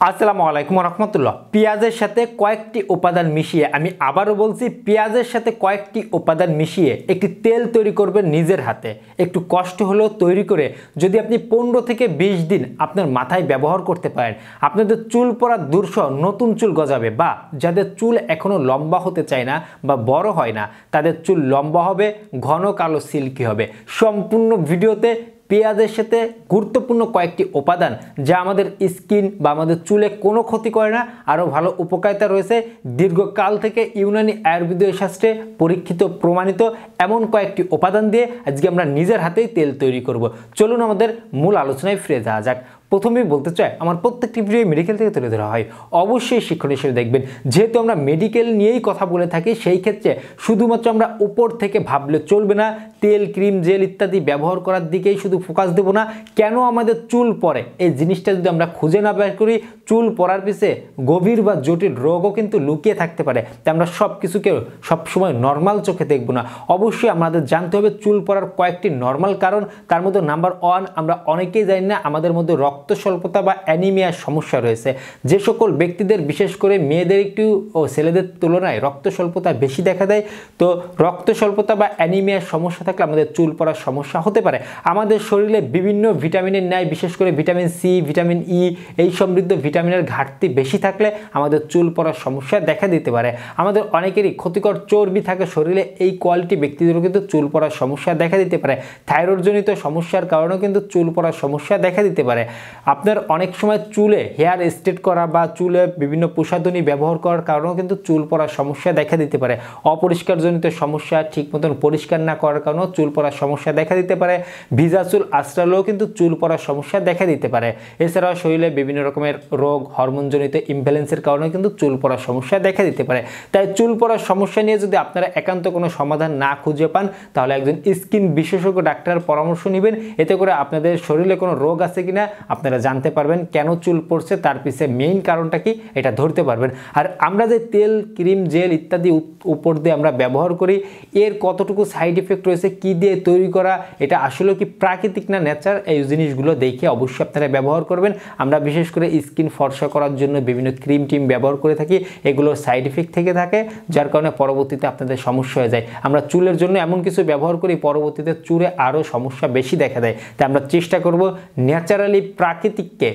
আসসালামু আলাইকুম রহমতুল্লাহ। পেঁয়াজের সাথে কয়েকটি উপাদান মিশিয়ে, আমি আবারও বলছি, পেঁয়াজের সাথে কয়েকটি উপাদান মিশিয়ে একটি তেল তৈরি করবেন নিজের হাতে। একটু কষ্ট হলেও তৈরি করে যদি আপনি 15 থেকে 20 দিন আপনার মাথায় ব্যবহার করতে পারেন, আপনাদের চুল পড়া দূরসহ নতুন চুল গজাবে, বা যাদের চুল এখনও লম্বা হতে চায় না বা বড় হয় না, তাদের চুল লম্বা হবে, ঘন কালো সিল্কি হবে। সম্পূর্ণ ভিডিওতে পেঁয়াজের সাথে গুরুত্বপূর্ণ কয়েকটি উপাদান যা আমাদের স্কিন বা আমাদের চুলে কোনো ক্ষতি করে না, আরও ভালো উপকারিতা রয়েছে, দীর্ঘকাল থেকে ইউনানি আয়ুর্বেদীয় শাস্ত্রে পরীক্ষিত প্রমাণিত এমন কয়েকটি উপাদান দিয়ে আজকে আমরা নিজের হাতেই তেল তৈরি করব। চলুন আমাদের মূল আলোচনায় ফিরে যাওয়া যাক। প্রথমেই বলতে চাই, আমার প্রত্যেকটি ভিডিও মেডিকেল থেকে তুলে ধরা হয়, অবশ্যই শিক্ষণীয় হিসেবে দেখবেন। যেহেতু আমরা মেডিকেল নিয়েই কথা বলে থাকি, সেই ক্ষেত্রে শুধুমাত্র আমরা উপর থেকে ভাবলে চলবে না। তেল, ক্রিম, জেল ইত্যাদি ব্যবহার করার দিকেই শুধু ফোকাস দেব না। কেন আমাদের চুল পড়ে এই জিনিসটা যদি আমরা খুঁজে না বের করি, চুল পড়ার পিছে গভীর বা জটিল রোগও কিন্তু লুকিয়ে থাকতে পারে। তাই আমরা সব কিছুকে সবসময় নর্মাল চোখে দেখব না। অবশ্যই আমাদের জানতে হবে চুল পড়ার কয়েকটি নর্মাল কারণ। তার মধ্যে নাম্বার 1, আমরা অনেকেই জানি না আমাদের মধ্যে রক্ত স্বল্পতা বা অ্যানিমিয়ার সমস্যা রয়েছে। যে সকল ব্যক্তিদের, বিশেষ করে মেয়েদের একটু ও ছেলেদের তুলনায় রক্ত স্বল্পতা বেশি দেখা দেয়, তো রক্ত স্বল্পতা বা অ্যানিমিয়ার সমস্যা থাকলে আমাদের চুল পড়ার সমস্যা হতে পারে। আমাদের শরীরে বিভিন্ন ভিটামিনের ন্যায়, বিশেষ করে ভিটামিন সি, ভিটামিন ই, এই সমৃদ্ধ ভিটামিনের ঘাটতি বেশি থাকলে আমাদের চুল পড়ার সমস্যা দেখা দিতে পারে। আমাদের অনেকেরই ক্ষতিকর চর্বি থাকে শরীরে, এই কোয়ালিটি ব্যক্তিদেরও কিন্তু চুল পড়ার সমস্যা দেখা দিতে পারে। থাইরয়েডজনিত সমস্যার কারণেও কিন্তু চুল পড়ার সমস্যা দেখা দিতে পারে। আপনার অনেক সময় চুলে হেয়ার স্ট্রেট করা বা চুলে বিভিন্ন প্রসাধনী ব্যবহার করার কারণেও কিন্তু চুল পড়ার সমস্যা দেখা দিতে পারে। অপরিষ্কারজনিত সমস্যা, ঠিক মতন পরিষ্কার না করার কারণেও চুল পড়ার সমস্যা দেখা দিতে পারে। ভিজা চুল আশ্রালেও কিন্তু চুল পড়ার সমস্যা দেখা দিতে পারে। এছাড়াও শরীরে বিভিন্ন রকমের রোগ, হরমোনজনিত ইমব্যালেন্সের কারণে কিন্তু চুল পড়ার সমস্যা দেখা দিতে পারে। তাই চুল পড়ার সমস্যা নিয়ে যদি আপনারা একান্ত কোনো সমাধান না খুঁজে পান, তাহলে একজন স্কিন বিশেষজ্ঞ ডাক্তারের পরামর্শ নেবেন। এতে করে আপনাদের শরীরে কোনো রোগ আছে কিনা আপনারা জানতে পারবেন, কেন চুল পড়ছে তার পিছনে মেইন কারণটা কি এটা ধরতে পারবেন। আর আমরা যে তেল, ক্রিম, জেল ইত্যাদি উপর দিয়ে আমরা ব্যবহার করি, এর কতটুকু সাইড এফেক্ট রয়েছে, কি দিয়ে তৈরি করা, এটা আসলে কি প্রাকৃতিক না ন্যাচার, এই জিনিসগুলো দেখে অবশ্যই আপনারা ব্যবহার করবেন। আমরা বিশেষ করে স্কিন ফর্সা করার জন্য বিভিন্ন ক্রিম টিম ব্যবহার করে থাকি, এগুলোর সাইড এফেক্ট থেকে থাকে, যার কারণে পরবর্তীতে আপনাদের সমস্যা হয়ে যায়। আমরা চুলের জন্য এমন কিছু ব্যবহার করি, পরবর্তীতে চুলে আরও সমস্যা বেশি দেখা দেয়। তাই আমরা চেষ্টা করব ন্যাচারালি, প্রাকৃতিককে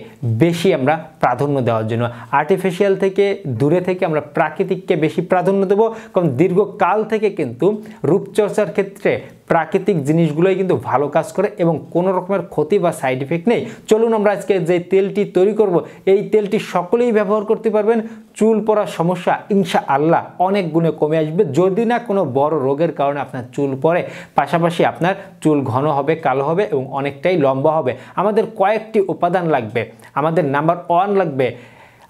বেশি আমরা প্রাধান্য দেওয়ার জন্য। আর্টিফিশিয়াল থেকে দূরে থেকে আমরা প্রাকৃতিককে বেশি প্রাধান্য দেব, কারণ দীর্ঘকাল থেকে কিন্তু রূপচর্চার ক্ষেত্রে প্রাকৃতিক জিনিসগুলোই কিন্তু ভালো কাজ করে এবং কোনো রকমের ক্ষতি বা সাইড এফেক্ট নেই। চলুন আমরা আজকে যে তেলটি তৈরি করব, এই তেলটি সকলেই ব্যবহার করতে পারবেন। চুল পড়ার সমস্যা ইনশাআল্লাহ অনেক গুণে কমে আসবে, যদি না কোনো বড় রোগের কারণে আপনার চুল পড়ে। পাশাপাশি আপনার চুল ঘন হবে, কালো হবে এবং অনেকটাই লম্বা হবে। আমাদের কয়েকটি উপাদান লাগবে। আমাদের নাম্বার 1 লাগবে,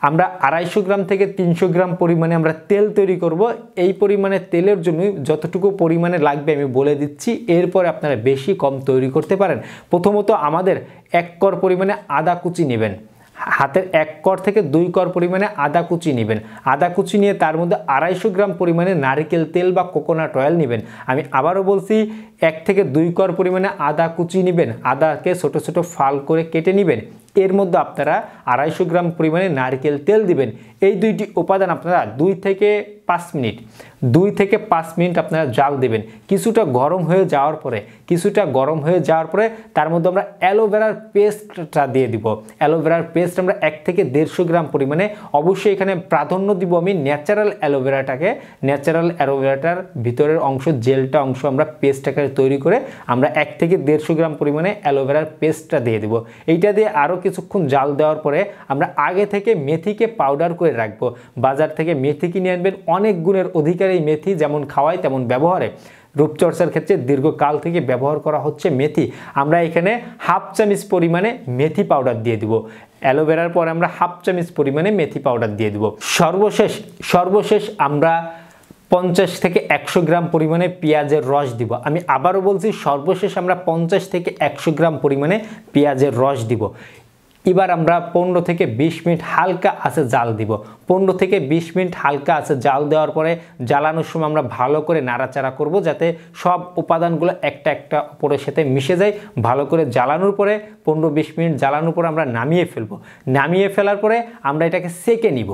আমরা 250 গ্রাম থেকে 300 গ্রাম পরিমাণে আমরা তেল তৈরি করব। এই পরিমাণে তেলের জন্য যতটুকু পরিমাণে লাগবে আমি বলে দিচ্ছি, এরপরে আপনারা বেশি কম তৈরি করতে পারেন। প্রথমত আমাদের 1 কর পরিমাণে আদা কুচি নেবেন, হাতের 1 কর থেকে 2 কর পরিমাণে আদা কুচি নেবেন। আদা কুচি নিয়ে তার মধ্যে 250 গ্রাম পরিমাণে নারকেল তেল বা কোকোনাট অয়েল নেবেন। আমি আবারও বলছি, 1 থেকে 2 কর পরিমাণে আদা কুচি নেবেন, আদাকে ছোট ছোট ফাল করে কেটে নেবেন। এর মধ্যে আপনারা 250 গ্রাম পরিমাণে নারকেল তেল দিবেন। এই দুইটি উপাদান আপনারা 2 থেকে 5 মিনিট আপনারা জাল দেবেন। কিছুটা গরম হয়ে যাওয়ার পরে তার মধ্যে আমরা অ্যালোভেরার পেস্টটা দিয়ে দিব। অ্যালোভেরার পেস্ট আমরা 1 থেকে 150 গ্রাম পরিমাণে, অবশ্যই এখানে প্রাধান্য দিব আমি ন্যাচারাল অ্যালোভেরাটাকে। ন্যাচারাল অ্যালোভেরাটার ভিতরের অংশ, জেলটা অংশ আমরা পেস্টটাকে তৈরি করে আমরা 1 থেকে 150 গ্রাম পরিমাণে অ্যালোভেরার পেস্টটা দিয়ে দিব। এইটা দিয়ে আরও কিছুক্ষণ জাল দেওয়ার পরে আমরা আগে থেকে মেথিকে পাউডার করে রাখবো। বাজার থেকে মেথি কিনে আনবেন, অনেক গুণের অধিকারী মেথি, যেমন খাওয়ায় তেমন ব্যবহারে। রূপচর্চার ক্ষেত্রে দীর্ঘকাল থেকে ব্যবহার করা হচ্ছে মেথি। আমরা এখানে 1/2 চামচ পরিমাণে মেথি পাউডার দিয়ে দিব। অ্যালোভেরার পরে আমরা 1/2 চামচ পরিমাণে মেথি পাউডার দিয়ে দিব। সর্বশেষ আমরা 50 থেকে 100 গ্রাম পরিমাণে পেঁয়াজের রস দিব। আমি আবারও বলছি, সর্বশেষ আমরা 50 থেকে 100 গ্রাম পরিমাণে পেঁয়াজের রস দিব। এবার আমরা 15 থেকে 20 মিনিট হালকা আঁচে জাল দিব। 15 থেকে 20 মিনিট হালকা আঁচে জাল দেওয়ার পরে জ্বালানোর সময় আমরা ভালো করে নাড়াচাড়া করব, যাতে সব উপাদানগুলো একটা অপরের সাথে মিশে যায়। ভালো করে জ্বালানোর পরে 15-20 মিনিট জ্বালানোর পরে আমরা নামিয়ে ফেলবো। নামিয়ে ফেলার পরে আমরা এটাকে সেকে নিব।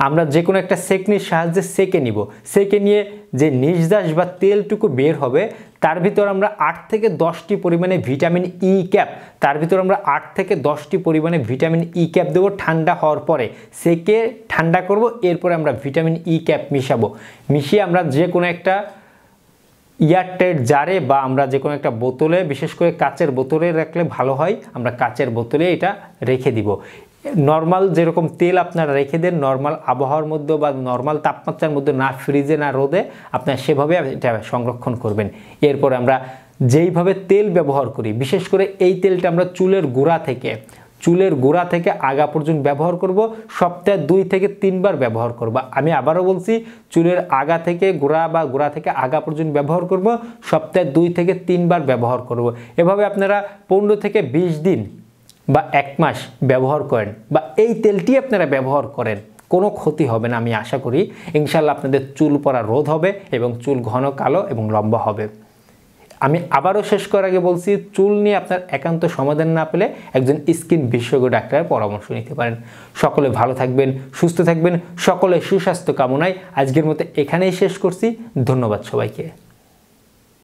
আমরা যে কোনো একটা সেকনির সাহায্যে সেকে নিব। সেকে নিয়ে যে নির্যাস বা তেলটুকু বের হবে তার ভিতর আমরা 8 থেকে 10টি পরিমাণে ভিটামিন ই ক্যাপ, তার ভিতর আমরা 8 থেকে 10টি পরিমাণে ভিটামিন ই ক্যাপ দেবো। ঠান্ডা হওয়ার পরে সেকে ঠান্ডা করব, এরপরে আমরা ভিটামিন ই ক্যাপ মিশাবো। মিশিয়ে আমরা যে কোনো একটা এয়ারটাইট জারে বা আমরা যে কোনো একটা বোতলে, বিশেষ করে কাচের বোতলে রাখলে ভালো হয়, আমরা কাচের বোতলে এটা রেখে দিব। নর্মাল যেরকম তেল আপনারা রেখে দেন নর্মাল আবহাওয়ার মধ্যে বা নর্মাল তাপমাত্রার মধ্যে, না ফ্রিজে না রোদে, আপনারা সেভাবে এটা সংরক্ষণ করবেন। এরপর আমরা যেইভাবে তেল ব্যবহার করি, বিশেষ করে এই তেলটা আমরা চুলের গোড়া থেকে আগা পর্যন্ত ব্যবহার করব। সপ্তাহে 2 থেকে 3 বার ব্যবহার করব। আমি আবারও বলছি, চুলের আগা থেকে গোড়া বা গোড়া থেকে আগা পর্যন্ত ব্যবহার করব, সপ্তাহে 2 থেকে 3 বার ব্যবহার করব। এভাবে আপনারা 15 থেকে 20 দিন বা 1 মাস ব্যবহার করেন বা এই তেলটি আপনারা ব্যবহার করেন, কোনো ক্ষতি হবে না। আমি আশা করি ইনশাল্লাহ আপনাদের চুল পড়া রোধ হবে এবং চুল ঘন কালো এবং লম্বা হবে। আমি আবারও শেষ করার আগে বলছি, চুল নিয়ে আপনার একান্ত সমাধান না পেলে একজন স্কিন বিশেষজ্ঞ ডাক্তারের পরামর্শ নিতে পারেন। সকলে ভালো থাকবেন, সুস্থ থাকবেন, সকলে সুস্বাস্থ্য কামনায় আজকের মতো এখানেই শেষ করছি। ধন্যবাদ সবাইকে।